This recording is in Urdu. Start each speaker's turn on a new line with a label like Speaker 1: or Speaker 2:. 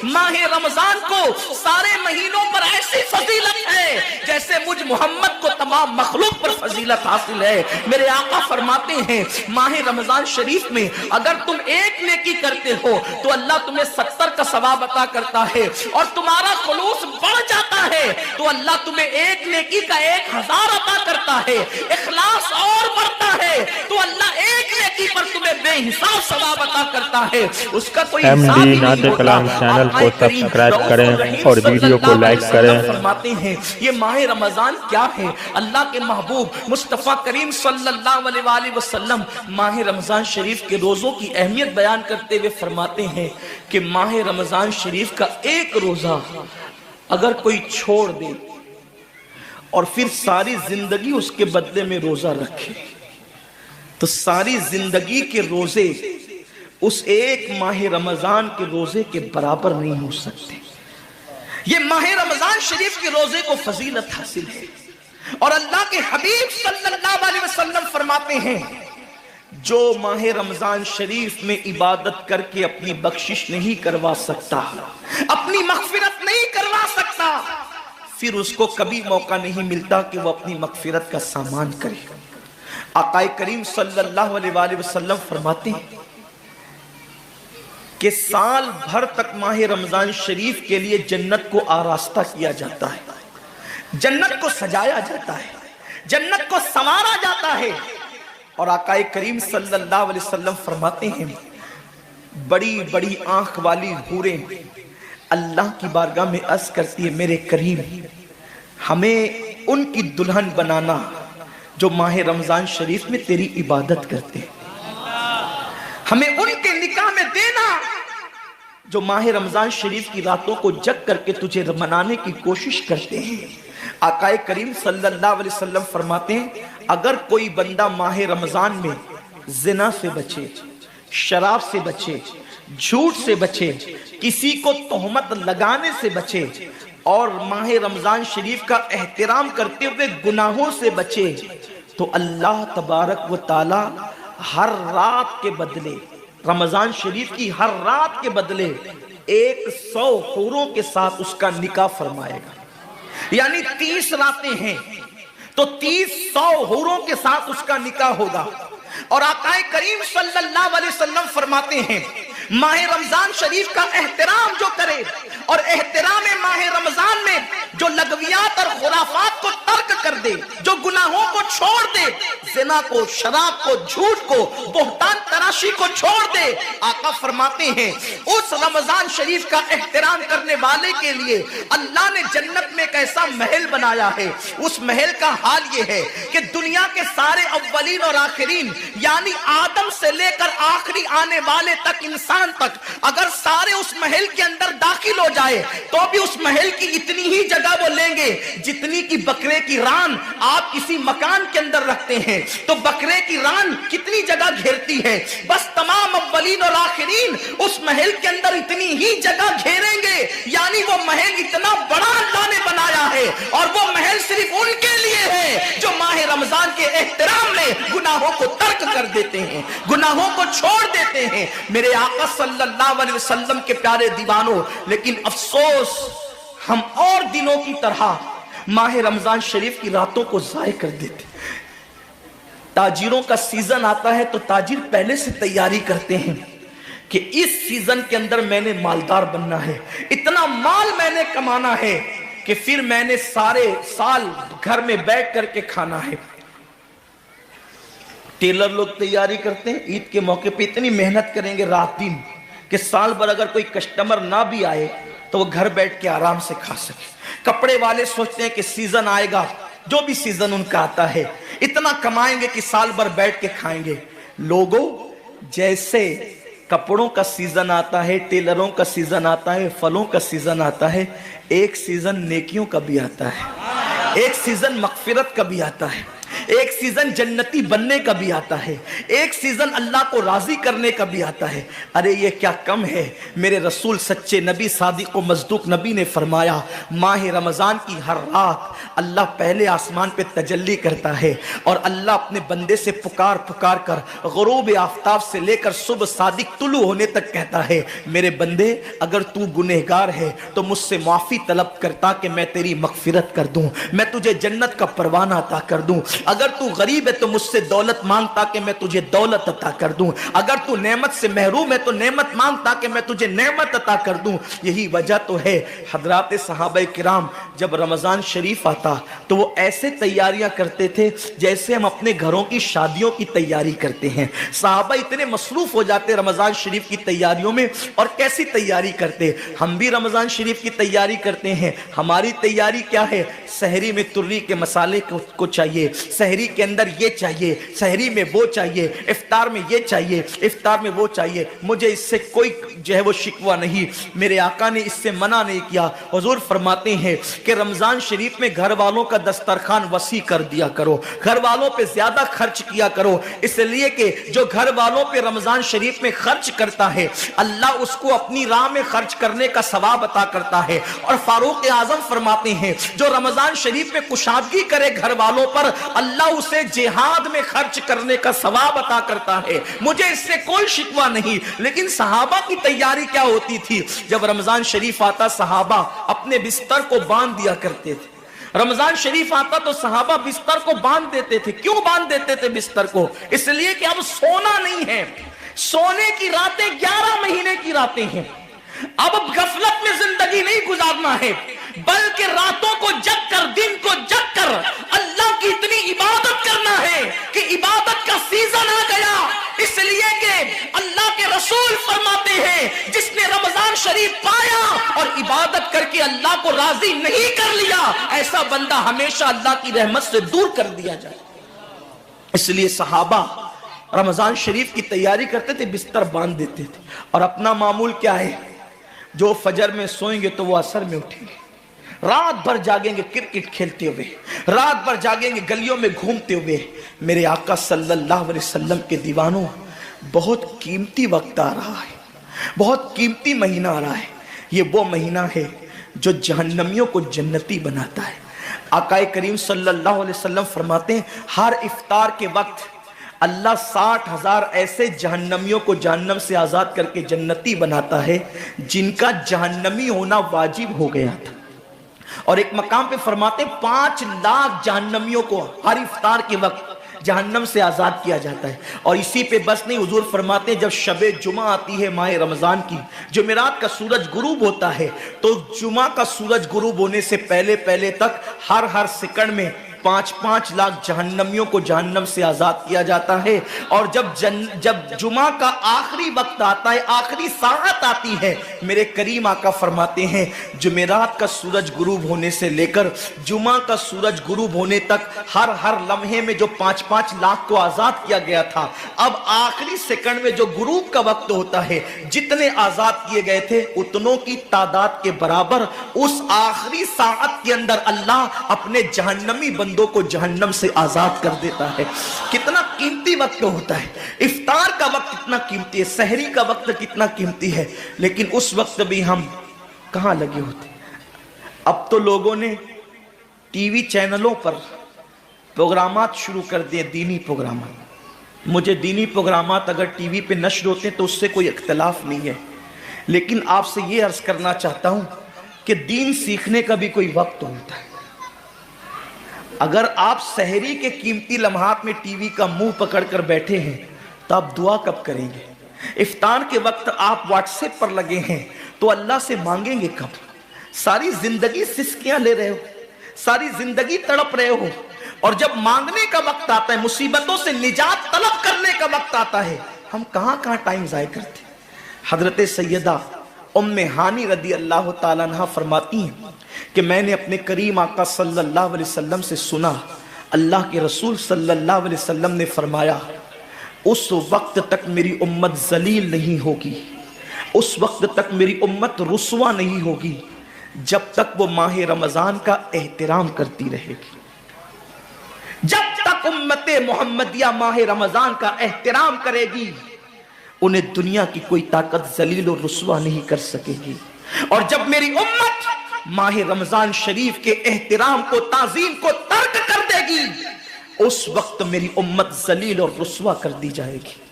Speaker 1: ماہ رمضان کو سارے مہینوں پر ایسی فضیلت ہے جیسے مجھ محمد کو تمام مخلوق پر فضیلت حاصل ہے۔ میرے آقا فرماتے ہیں ماہ رمضان شریف میں اگر تم ایک نیکی کرتے ہو تو اللہ تمہیں 70 کا ثواب عطا کرتا ہے، اور تمہارا خلوص بڑھ جاتا ہے تو اللہ تمہیں ایک نیکی کا 1000 عطا کرتا ہے، اخلاص اور بڑھتا ہے تو اللہ ایک نیکی پر تمہیں بے حساب ثواب عطا کرتا ہے، اس کا کوئی حساب ہی
Speaker 2: نعت
Speaker 1: نہیں ہوتا۔
Speaker 2: کلام چینل کو سبسکرائب کریں اور
Speaker 1: صلی
Speaker 2: ویڈیو کو
Speaker 1: اللہ
Speaker 2: لائک
Speaker 1: علیہ
Speaker 2: کریں۔
Speaker 1: وسلم فرماتے ہیں یہ ماہ رمضان کیا ہے؟ اللہ کے محبوب مصطفیٰ کریم صلی اللہ علیہ وآلہ وسلم ماہ رمضان شریف کے روزوں کی اہمیت بیان کرتے ہوئے فرماتے ہیں کہ ماہ رمضان شریف کا ایک روزہ اگر کوئی چھوڑ دے اور پھر ساری زندگی اس کے بدلے میں روزہ رکھے تو ساری زندگی کے روزے اس ایک ماہ رمضان کے روزے کے برابر نہیں ہو سکتے۔ یہ ماہ رمضان شریف کے روزے کو فضیلت حاصل ہے، اور اللہ کے حبیب صلی اللہ علیہ وسلم فرماتے ہیں جو ماہ رمضان شریف میں عبادت کر کے اپنی بخشش نہیں کروا سکتا، اپنی مغفرت نہیں کروا سکتا، پھر اس کو کبھی موقع نہیں ملتا کہ وہ اپنی مغفرت کا سامان کرے۔ آقا کریم صلی اللہ علیہ وآلہ وسلم فرماتے ہیں کہ سال بھر تک ماہ رمضان شریف کے لیے جنت کو آراستہ کیا جاتا ہے، جنت کو سجایا جاتا ہے، جنت کو سنوارا جاتا ہے، اور آقا کریم صلی اللہ علیہ وسلم فرماتے ہیں بڑی بڑی آنکھ والی حوریں اللہ کی بارگاہ میں عرض کرتی ہے میرے کریم ہمیں ان کی دلہن بنانا جو ماہ رمضان شریف میں تیری عبادت کرتے ہیں، ہمیں ان کے نکاح میں دینا جو ماہ رمضان شریف کی راتوں کو جگ کر کے تجھے منانے کی کوشش کرتے ہیں۔ آقا کریم صلی اللہ علیہ وسلم فرماتے ہیں اگر کوئی بندہ ماہ رمضان میں زنا سے بچے، شراب سے بچے، جھوٹ سے بچے، کسی کو تہمت لگانے سے بچے، اور ماہ رمضان شریف کا احترام کرتے ہوئے گناہوں سے بچے تو اللہ تبارک و تعالی ہر رات کے بدلے، رمضان شریف کی ہر رات کے بدلے 100 حوروں کے ساتھ اس کا نکاح فرمائے گا۔ یعنی 30 راتیں ہیں تو 100 حوروں کے ساتھ اس کا نکاح ہوگا۔ اور آقا کریم صلی اللہ علیہ وسلم فرماتے ہیں ماہ رمضان شریف کا احترام جو کرے اور احترام ماہ رمضان میں جو لغویات اور خرافات کو ترک کر دے، جو گناہوں کو چھوڑ دے، زنا کو، شراب کو، جھوٹ کو، بہتان تراشی کو چھوڑ دے، آقا فرماتے ہیں اس رمضان شریف کا احترام کرنے والے کے لیے اللہ نے جنت میں ایک ایسا محل بنایا ہے۔ اس محل کا حال یہ ہے کہ دنیا کے سارے اولین اور آخرین یعنی آدم سے لے کر آخری آنے والے تک انسان تک اگر سارے اس محل کے اندر داخل ہو جائے تو بھی اس محل کی اتنی ہی جگہ وہ لیں گے جتنی کی بکرے کی ران آپ کسی مکان کے اندر رکھتے ہیں تو بکرے کی ران کتنی جگہ گھیرتی ہے، بس تمام اولین اور آخرین اس محل کے اندر اتنی ہی جگہ گھیریں گے، یعنی وہ محل اتنا بڑا اللہ نے بنایا ہے، اور وہ محل صرف ان کے لیے ہے جو ماہ رمضان کے احترام میں گناہوں کو ترک کر دیتے ہیں، گناہوں کو چھوڑ دیتے ہیں۔ میرے آقا صلی اللہ علیہ وسلم کے پیارے دیوانوں، لیکن افسوس ہم اور دنوں کی طرح ماہ رمضان شریف کی راتوں کو ضائع کر دیتے۔ تاجروں کا سیزن آتا ہے تو تاجر پہلے سے تیاری کرتے ہیں کہ اس سیزن کے اندر میں نے مالدار بننا ہے، اتنا مال میں نے کمانا ہے کہ پھر میں نے سارے سال گھر میں بیٹھ کر کے کھانا ہے۔ ٹیلر لوگ تیاری کرتے ہیں عید کے موقع پہ اتنی محنت کریں گے رات دن کہ سال بھر اگر کوئی کسٹمر نہ بھی آئے تو وہ گھر بیٹھ کے آرام سے کھا سکے۔ کپڑے والے سوچتے ہیں کہ سیزن آئے گا، جو بھی سیزن ان کا آتا ہے اتنا کمائیں گے کہ سال بھر بیٹھ کے کھائیں گے۔ لوگوں جیسے کپڑوں کا سیزن آتا ہے، ٹیلروں کا سیزن آتا ہے، پھلوں کا سیزن آتا ہے، ایک سیزن نیکیوں کا بھی آتا ہے، ایک سیزن مغفرت کا بھی آتا ہے، ایک سیزن جنتی بننے کا بھی آتا ہے، ایک سیزن اللہ کو راضی کرنے کا بھی آتا ہے۔ ارے یہ کیا کم ہے، میرے رسول سچے نبی صادق و مصدوق نبی نے فرمایا ماہ رمضان کی ہر رات اللہ پہلے آسمان پہ تجلی کرتا ہے اور اللہ اپنے بندے سے پکار پکار کر غروب آفتاب سے لے کر صبح صادق طلوع ہونے تک کہتا ہے میرے بندے اگر تو گنہگار ہے تو مجھ سے معافی طلب کرتا کہ میں تیری مغفرت کر دوں، میں تجھے جنت کا پروانہ عطا کر دوں، اگر تو غریب ہے تو مجھ سے دولت مانگتا کہ میں تجھے دولت عطا کر دوں، اگر تو نعمت سے محروم ہے تو نعمت مانگتا کہ میں تجھے نعمت عطا کر دوں۔ یہی وجہ تو ہے حضرات صحابہ کرام جب رمضان شریف آتا تو وہ ایسے تیاریاں کرتے تھے جیسے ہم اپنے گھروں کی شادیوں کی تیاری کرتے ہیں۔ صحابہ اتنے مصروف ہو جاتے رمضان شریف کی تیاریوں میں، اور کیسی تیاری کرتے، ہم بھی رمضان شریف کی تیاری کرتے ہیں۔ ہماری تیاری کیا ہے؟ سحری میں تری کے مسالے کو چاہیے، سحری کے اندر یہ چاہیے، سحری میں وہ چاہیے، افطار میں یہ چاہیے، افطار میں وہ چاہیے۔ مجھے اس سے کوئی جو ہے وہ شکوہ نہیں، میرے آقا نے اس سے منع نہیں کیا۔ حضور فرماتے ہیں کہ رمضان شریف میں گھر والوں کا دسترخوان وسیع کر دیا کرو، گھر والوں پہ زیادہ خرچ کیا کرو، اس لیے کہ جو گھر والوں پہ رمضان شریف میں خرچ کرتا ہے اللہ اس کو اپنی راہ میں خرچ کرنے کا ثواب عطا کرتا ہے۔ اور فاروق اعظم فرماتے ہیں جو رمضان شریف میں کشادگی کرے گھر والوں پر اللہ اسے جہاد میں خرچ کرنے کا ثواب عطا کرتا ہے۔ مجھے اس سے کوئی شکوہ نہیں، لیکن صحابہ کی تیاری کیا ہوتی تھی؟ جب رمضان شریف آتا صحابہ اپنے بستر کو باندھ دیا کرتے تھے۔ رمضان شریف آتا تو صحابہ بستر کو باندھ دیتے تھے۔ کیوں باندھ دیتے تھے بستر کو؟ اس لیے کہ اب سونا نہیں ہے، سونے کی راتیں 11 مہینے کی راتیں ہیں، اب غفلت میں زندگی نہیں گزارنا ہے، بلکہ راتوں کو جگ کر دن کو جگ کر اللہ کی اتنی عبادت کرنا ہے کہ عبادت کا سیزن آ گیا۔ اس لیے کہ اللہ کے رسول فرماتے ہیں جس نے رمضان شریف پایا اور عبادت کر کے اللہ کو راضی نہیں کر لیا ایسا بندہ ہمیشہ اللہ کی رحمت سے دور کر دیا جائے۔ اس لیے صحابہ رمضان شریف کی تیاری کرتے تھے، بستر باندھ دیتے تھے، اور اپنا معمول کیا ہے؟ جو فجر میں سوئیں گے تو وہ عصر میں اٹھیں گے، رات بھر جاگیں گے کرکٹ کھیلتے ہوئے، رات بھر جاگیں گے گلیوں میں گھومتے ہوئے۔ میرے آقا صلی اللہ علیہ وسلم کے دیوانوں، بہت قیمتی وقت آ رہا ہے، بہت قیمتی مہینہ آ رہا ہے۔ یہ وہ مہینہ ہے جو جہنمیوں کو جنتی بناتا ہے۔ آقا کریم صلی اللہ علیہ وسلم فرماتے ہیں ہر افطار کے وقت اللہ 60,000 ایسے جہنمیوں کو جہنم سے آزاد کر کے جنتی بناتا ہے جن کا جہنمی ہونا واجب ہو گیا تھا۔ اور ایک مقام پہ فرماتے ہیں 5 لاکھ جہنمیوں کو ہر افطار کے وقت جہنم سے آزاد کیا جاتا ہے۔ اور اسی پہ بس نہیں، حضور فرماتے ہیں جب شب جمعہ آتی ہے ماہ رمضان کی، جمعرات کا سورج غروب ہوتا ہے، تو جمعہ کا سورج غروب ہونے سے پہلے پہلے تک ہر سیکنڈ میں 5 لاکھ جہنمیوں کو جہنم سے آزاد کیا جاتا ہے۔ اور جب جمعہ کا آخری وقت آتا ہے، آخری ساعت آتی ہے، میرے کریم آقا فرماتے ہیں جمعرات کا سورج غروب ہونے سے لے کر جمعہ کا سورج غروب ہونے تک ہر لمحے میں جو 5 لاکھ کو آزاد کیا گیا تھا، اب آخری سیکنڈ میں جو غروب کا وقت ہوتا ہے جتنے آزاد کیے گئے تھے اتنوں کی تعداد کے برابر اس آخری ساعت کے اندر اللہ اپنے جہنمی بندوں کو جہنم سے آزاد کر دیتا ہے۔ کتنا قیمتی وقت ہوتا ہے، افطار کا وقت کتنا قیمتی ہے، سحری کا وقت کتنا قیمتی ہے، لیکن اس وقت بھی ہم کہاں لگے ہوتے ہیں۔ اب تو لوگوں نے ٹی وی چینلوں پر پروگرامات شروع کر دیے، دینی پروگرامات۔ مجھے دینی پروگرامات اگر ٹی وی پہ نشر ہوتے ہیں تو اس سے کوئی اختلاف نہیں ہے، لیکن آپ سے یہ عرض کرنا چاہتا ہوں کہ دین سیکھنے کا بھی کوئی وقت ہوتا ہے۔ اگر آپ سحری کے قیمتی لمحات میں ٹی وی کا منہ پکڑ کر بیٹھے ہیں تو آپ دعا کب کریں گے؟ افطار کے وقت آپ واٹس ایپ پر لگے ہیں تو اللہ سے مانگیں گے کب؟ ساری زندگی سسکیاں لے رہے ہو، ساری زندگی تڑپ رہے ہو، اور جب مانگنے کا وقت آتا ہے، مصیبتوں سے نجات طلب کرنے کا وقت آتا ہے، ہم کہاں ٹائم ضائع کرتے ہیں۔ حضرت سیدہ ام ہانی رضی اللہ تعالیٰ عنہ فرماتی ہیں کہ میں نے اپنے کریم آقا صلی اللہ علیہ وسلم سے سنا، اللہ کے رسول صلی اللہ علیہ وسلم نے فرمایا اس وقت تک میری امت ذلیل نہیں ہوگی، اس وقت تک میری امت رسوا نہیں ہوگی جب تک وہ ماہ رمضان کا احترام کرتی رہے گی، جب تک امت محمدیہ ماہ رمضان کا احترام کرے گی انہیں دنیا کی کوئی طاقت ذلیل و رسوا نہیں کر سکے گی. اور جب میری امت ماہ رمضان شریف کے احترام کو تعظیم کو ترک کر دے گی اس وقت میری امت ذلیل اور رسوا کر دی جائے گی.